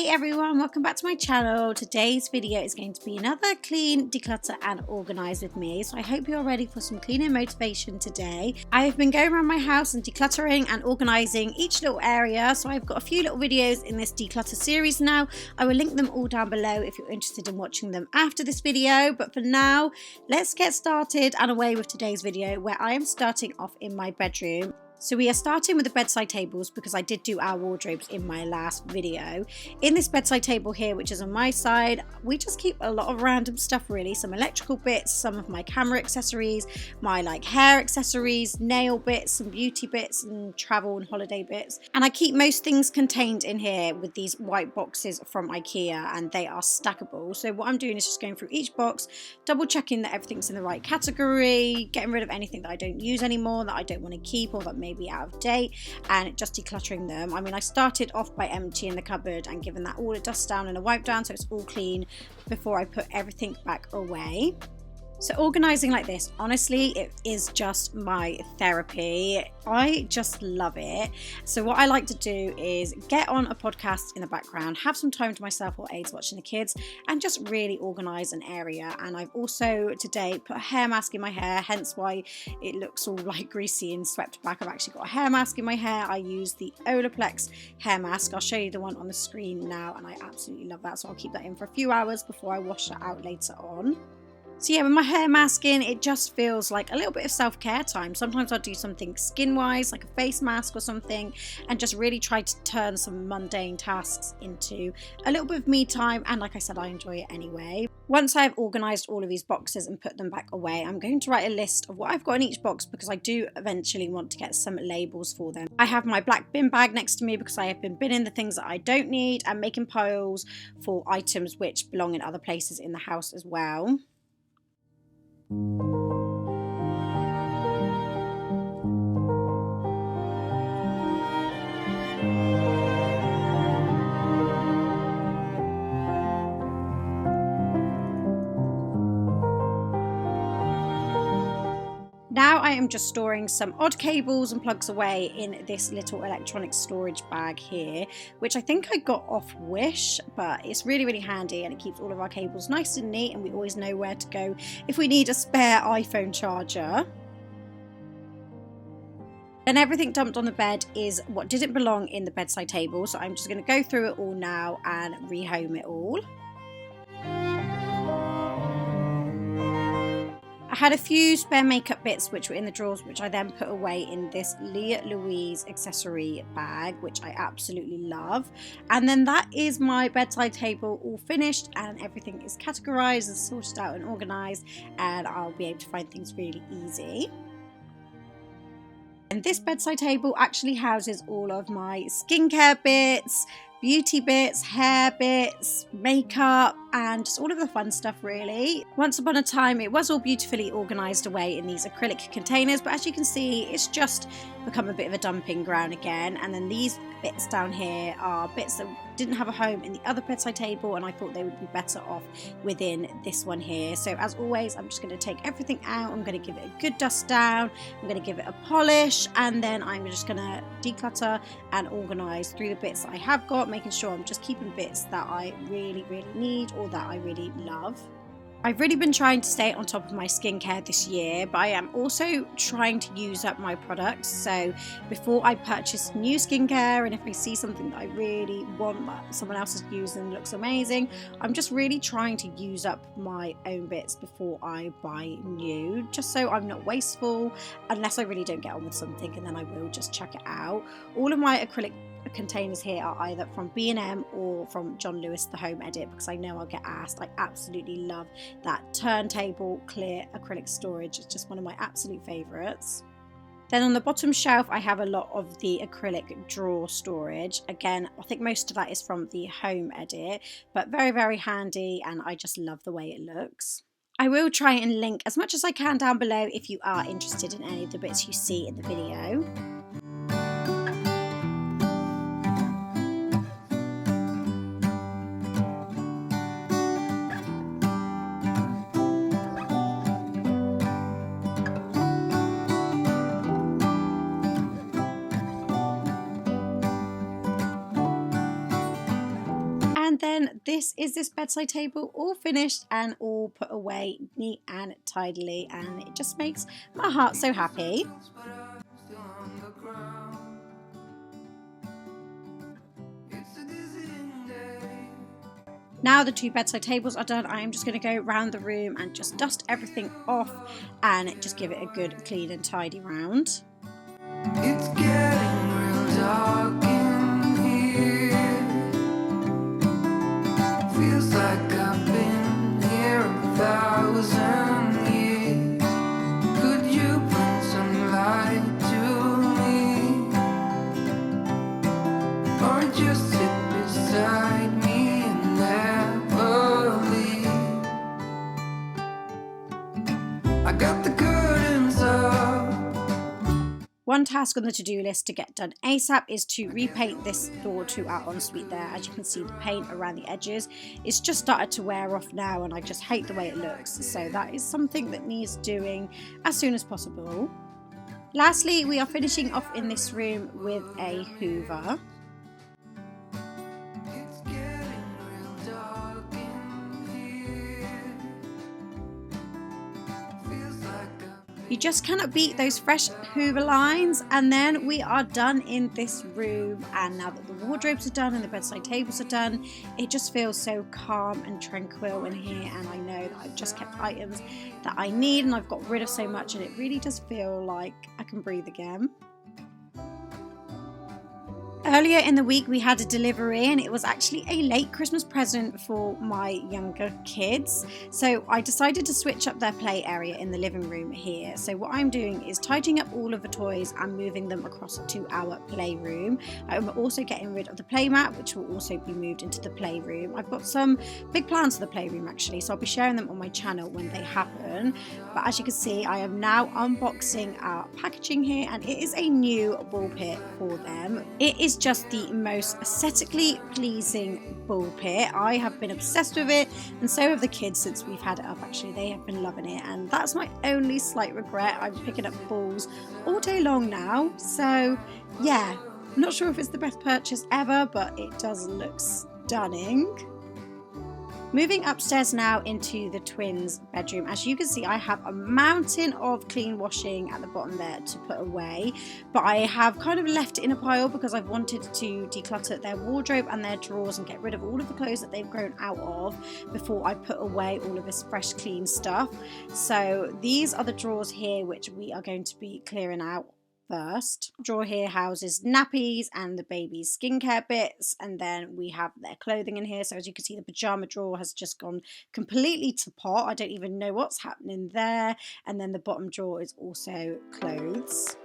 Hey everyone, welcome back to my channel. Today's video is going to be another clean, declutter and organize with me. So I hope you're ready for some cleaning motivation today. I've been going around my house and decluttering and organizing each little area. So I've got a few little videos in this Declutter series now. I will link them all down below if you're interested in watching them after this video. But for now, let's get started and away with today's video, where I am starting off in my bedroom. So we are starting with the bedside tables because I did do our wardrobes in my last video. In this bedside table here, which is on my side, we just keep a lot of random stuff really. Some electrical bits, some of my camera accessories, my hair accessories, nail bits, some beauty bits and travel and holiday bits. And I keep most things contained in here with these white boxes from IKEA, and they are stackable. So what I'm doing is just going through each box, double checking that everything's in the right category, getting rid of anything that I don't use anymore, that I don't want to keep, or that may be out of date, and just decluttering them. I mean, I started off by emptying the cupboard and giving that all a dust down and a wipe down so it's all clean before I put everything back away. So organising like this, honestly, it is just my therapy. I just love it. So what I like to do is get on a podcast in the background, have some time to myself or aids watching the kids, and just really organise an area. And I've also today put a hair mask in my hair, hence why it looks all greasy and swept back. I've actually got a hair mask in my hair. I use the Olaplex hair mask. I'll show you the one on the screen now, and I absolutely love that. So I'll keep that in for a few hours before I wash it out later on. So yeah, with my hair mask in, it just feels like a little bit of self-care time. Sometimes I'll do something skin-wise, like a face mask or something, and just really try to turn some mundane tasks into a little bit of me time. And like I said, I enjoy it anyway. Once I've organised all of these boxes and put them back away, I'm going to write a list of what I've got in each box because I do eventually want to get some labels for them. I have my black bin bag next to me because I have been binning the things that I don't need and making piles for items which belong in other places in the house as well. Now I am just storing some odd cables and plugs away in this little electronic storage bag here, which I think I got off Wish, but it's really handy and it keeps all of our cables nice and neat, and we always know where to go if we need a spare iPhone charger. And everything dumped on the bed is what didn't belong in the bedside table, so I'm just going to go through it all now and rehome it all. I had a few spare makeup bits which were in the drawers, which I then put away in this Leah Louise accessory bag, which I absolutely love. And then that is my bedside table all finished, and everything is categorized and sorted out and organized, and I'll be able to find things really easy. And this bedside table actually houses all of my skincare bits, beauty bits, hair bits, makeup, and just all of the fun stuff really. Once upon a time it was all beautifully organised away in these acrylic containers, but as you can see it's just become a bit of a dumping ground again. And then these bits down here are bits that didn't have a home in the other bedside table, and I thought they would be better off within this one here. So as always, I'm just going to take everything out, I'm going to give it a good dust down, I'm going to give it a polish, and then I'm just going to declutter and organise through the bits that I have got, making sure I'm just keeping bits that I really need or that I really love. I've really been trying to stay on top of my skincare this year, but I am also trying to use up my products. So before I purchase new skincare, and if I see something that I really want that someone else has used and looks amazing, I'm just really trying to use up my own bits before I buy new, just so I'm not wasteful, unless I really don't get on with something, and then I will just chuck it out. All of my acrylic containers here are either from B&M or from John Lewis The Home Edit, because I know I'll get asked. I absolutely love that Turntable clear acrylic storage. It's just one of my absolute favourites. Then on the bottom shelf I have a lot of the acrylic drawer storage. Again, I think most of that is from the Home Edit, but very handy, and I just love the way it looks. I will try and link as much as I can down below if you are interested in any of the bits you see in the video. And then this is this bedside table all finished and all put away neat and tidily, and it just makes my heart so happy. Now the two bedside tables are done, I am just going to go around the room and just dust everything off and just give it a good clean and tidy round. It's getting real dark in here. Feels like I've been here 1,000 years. Could you bring some light to me? Or just sit beside me and never leave? I got the curtains up. One task on the to-do list to get done ASAP is to repaint this door to our ensuite there. As you can see, the paint around the edges is just started to wear off now, and I just hate the way it looks. So that is something that needs doing as soon as possible. Lastly, we are finishing off in this room with a hoover. You just cannot beat those fresh hoover lines. And then we are done in this room, and now that the wardrobes are done and the bedside tables are done, it just feels so calm and tranquil in here, and I know that I've just kept items that I need and I've got rid of so much, and it really does feel like I can breathe again. Earlier in the week we had a delivery, and it was actually a late Christmas present for my younger kids. So I decided to switch up their play area in the living room here. So what I'm doing is tidying up all of the toys and moving them across to our playroom. I'm also getting rid of the playmat, which will also be moved into the playroom. I've got some big plans for the playroom actually, so I'll be sharing them on my channel when they happen. But as you can see, I am now unboxing our packaging here, and it is a new ball pit for them. It is just the most aesthetically pleasing ball pit. I have been obsessed with it, and so have the kids since we've had it up. Actually, they have been loving it, and that's my only slight regret. I'm picking up balls all day long now, so yeah, not sure if it's the best purchase ever, but it does look stunning. Moving upstairs now into the twins' bedroom. As you can see, I have a mountain of clean washing at the bottom there to put away, but I have kind of left it in a pile because I've wanted to declutter their wardrobe and their drawers and get rid of all of the clothes that they've grown out of before I put away all of this fresh clean stuff. So these are the drawers here which we are going to be clearing out first. Drawer here houses nappies and the baby's skincare bits, and then we have their clothing in here. So as you can see, the pajama drawer has just gone completely to pot. I don't even know what's happening there. And then the bottom drawer is also clothes.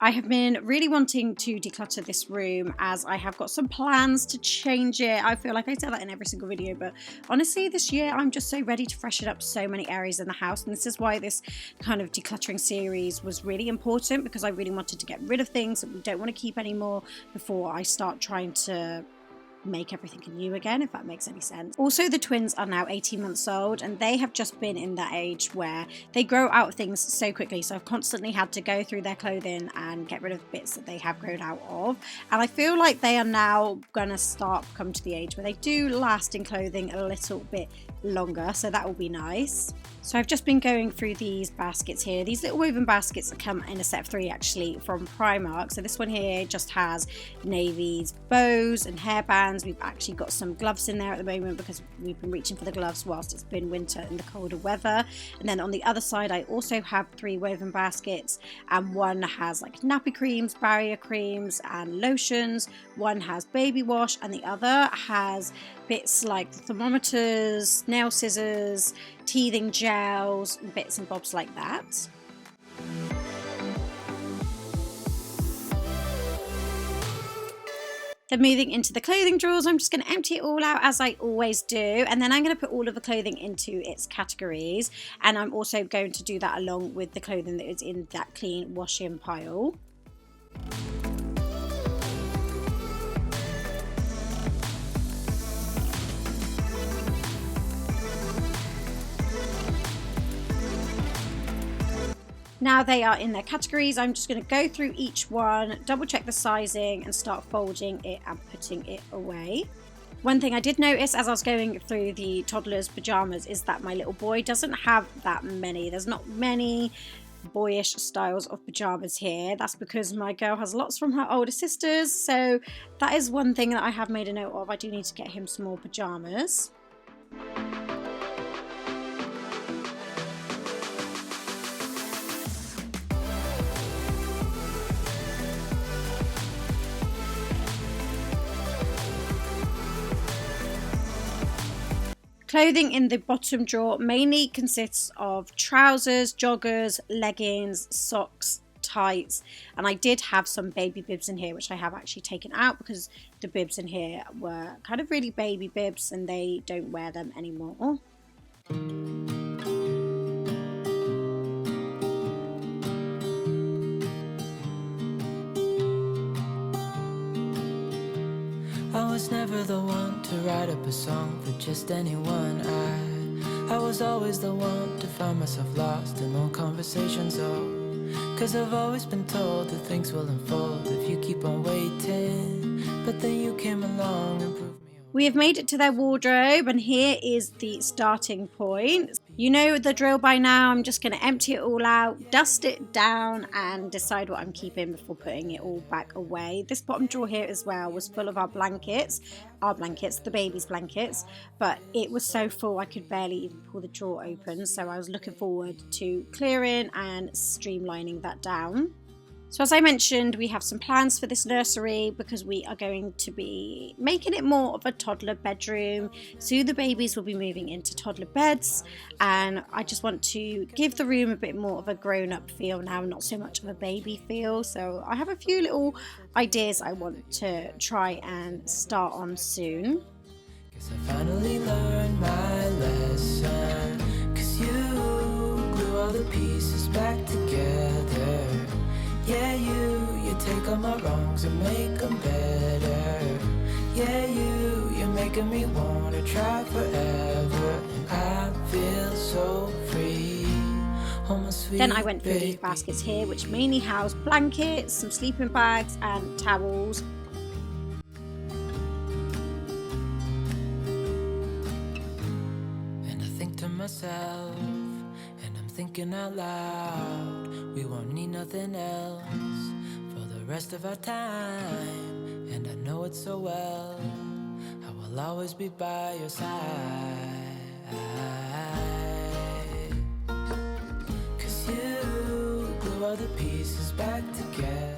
I have been really wanting to declutter this room as I have got some plans to change it. I feel like I say that in every single video, but honestly this year I'm just so ready to freshen up so many areas in the house, and this is why this kind of decluttering series was really important, because I really wanted to get rid of things that we don't want to keep anymore before I start trying to make everything new again, if that makes any sense. Also, the twins are now 18 months old, and they have just been in that age where they grow out things so quickly, so I've constantly had to go through their clothing and get rid of bits that they have grown out of, and I feel like they are now gonna start come to the age where they do last in clothing a little bit longer, so that will be nice. So I've just been going through these baskets here. These little woven baskets that come in a set of 3 actually from Primark. So this one here just has navies, bows and hairbands. We've actually got some gloves in there at the moment because we've been reaching for the gloves whilst it's been winter and the colder weather. And then on the other side I also have 3 woven baskets, and one has like nappy creams, barrier creams and lotions. One has baby wash, and the other has bits like thermometers, nail scissors, teething gels, bits and bobs like that. Then moving into the clothing drawers, I'm just going to empty it all out as I always do, and then I'm going to put all of the clothing into its categories, and I'm also going to do that along with the clothing that is in that clean wash-in pile. Now they are in their categories, I'm just going to go through each one, double check the sizing and start folding it and putting it away. One thing I did notice as I was going through the toddler's pajamas is that my little boy doesn't have that many. There's not many boyish styles of pajamas here. That's because my girl has lots from her older sisters, so that is one thing that I have made a note of. I do need to get him some more pajamas. Clothing in the bottom drawer mainly consists of trousers, joggers, leggings, socks, tights, and I did have some baby bibs in here which I have actually taken out because the bibs in here were kind of really baby bibs and they don't wear them anymore. I was never the one to write up a song for just anyone. I was always the one to find myself lost in old conversations. Oh, 'cause I've always been told that things will unfold if you keep on waiting. But then you came along and proved me. We have made it to their wardrobe and here is the starting point. You know the drill by now. I'm just going to empty it all out, dust it down and decide what I'm keeping before putting it all back away. This bottom drawer here as well was full of our blankets, the baby's blankets, but it was so full I could barely even pull the drawer open, so I was looking forward to clearing and streamlining that down. So as I mentioned, we have some plans for this nursery because we are going to be making it more of a toddler bedroom. So the babies will be moving into toddler beds and I just want to give the room a bit more of a grown-up feel now, not so much of a baby feel. So I have a few little ideas I want to try and start on soon. Guess I finally learned my lesson, 'cause you glue all the pieces back together. Yeah, you take all my wrongs and make them better. Yeah, you're making me wanna try forever. And I feel so free. Oh, my sweet Then I went through baby. these baskets here, which mainly house blankets, some sleeping bags and towels. And I think to myself, and I'm thinking out loud, we won't need nothing else for the rest of our time. And I know it so well, I will always be by your side. 'Cause you glue all the pieces back together.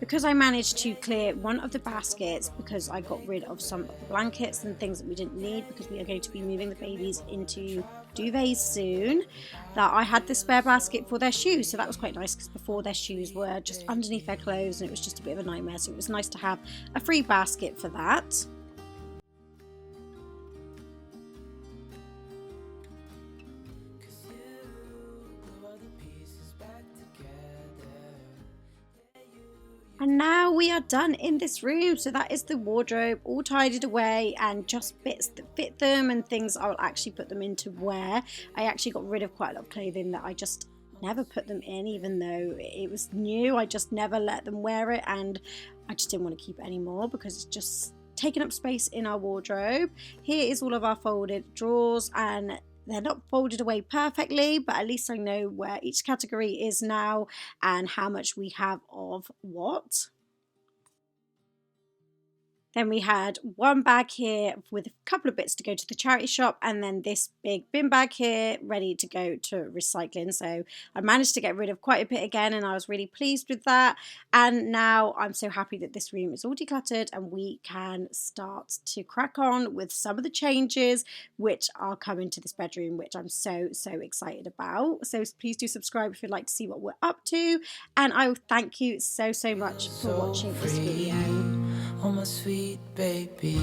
Because I managed to clear one of the baskets because I got rid of some of the blankets and things that we didn't need because we are going to be moving the babies into duvets soon, that I had the spare basket for their shoes. So that was quite nice because before their shoes were just underneath their clothes and it was just a bit of a nightmare. So it was nice to have a free basket for that. And now we are done in this room. So that is the wardrobe all tidied away and just bits that fit them and things I will actually put them into wear. I actually got rid of quite a lot of clothing that I just never put them in, even though it was new. I just never let them wear it and I just didn't want to keep it anymore because it's just taking up space in our wardrobe. Here is all of our folded drawers and they're not folded away perfectly, but at least I know where each category is now and how much we have of what. Then we had one bag here with a couple of bits to go to the charity shop and then this big bin bag here ready to go to recycling. So I managed to get rid of quite a bit again and I was really pleased with that. And now I'm so happy that this room is all decluttered and we can start to crack on with some of the changes which are coming to this bedroom, which I'm so excited about. So please do subscribe if you'd like to see what we're up to. And I will thank you so much for watching this video. Oh, my sweet baby.